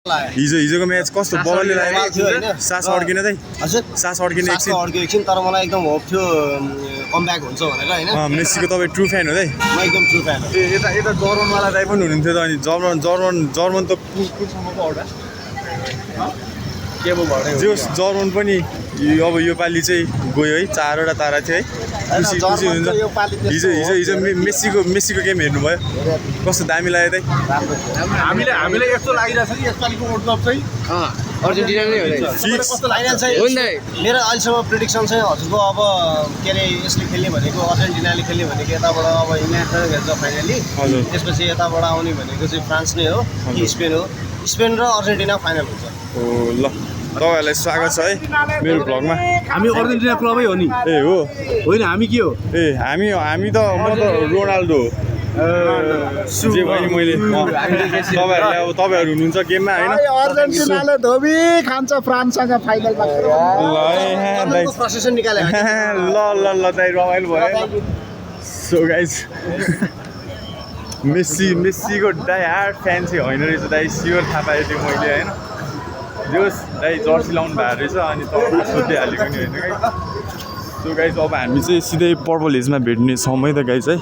हिजोको म्याच कस्तो बलले लाग्यो सास अड्किन दाइ हजुर सास अड्किन एकछिन अड्कियो एकछिन तर मलाई एकदम होप थियो कमब्याक हुन्छ भनेर हैन मेस्सीको तपाईँ ट्रु फ्यान हो दाइ म एकदम ट्रु फ्यान हो यता यता जर्मनवाला दाइ पनि हुनुहुन्थ्यो त अनि जर्मन त कुसम्मको एउटा के भयो जोस जर्मन पनि अब यो पालि चाहिँ गयो है 4वटा तारा थियो है खुसी खुसी हुन्छ हिजो मेस्सीको गेम हेर्नुभयो कस्तो दामी लाग्यो दाइ हामीले यस्तो लागिरहेछ कि यसपालिको वर्ल्ड कप चाहिँ अर्जेन्टिना नै हो कस्तो लागिरहेछ मेरो अहिलेसम्म प्रिडिक्सन चाहिँ हजुरको अब के अरे यसले खेल्ने भनेको अर्जेन्टिनाले खेल्ने भनेको यताबाट अब इङ्ल्यान्ड हेर्छ फाइनली त्यसपछि यताबाट आउने भनेको चाहिँ फ्रान्स नै हो कि स्पेन हो स्पेन र अर्जेन्टिना फाइनल हुन्छ ओ ल तपाईँहरूलाई स्वागत छ है मेरो भ्लगमा हामी अर्जेन्टिना क्लबै हो नि ए हो होइन हामी के हो ए हामी त म त रोनाल्डो हो जे भयो नि मैले तपाईँहरू हुनुहुन्छ गेममा होइन अर्जेन्टिनाले धोबी खान्छ फ्रान्ससँग फाइनलमा फ्रस्ट्रेसन निकाले ल दाइ रमाइलो भयो सो गाइज मेस्सीको दाइ हार्ड फ्यान चाहिँ होइन रहेछ दाइ स्योर थाहा पाएको थियो मैले होइन जोस् दाइ जर्सी लाउनु भएको रहेछ अनि तपाईँलाई सोधिहालेको नि होइन गाइज सो गाइज अब हामी चाहिँ सिधै पर्पल हिल्समा भेट्ने छौँ है त गाइज है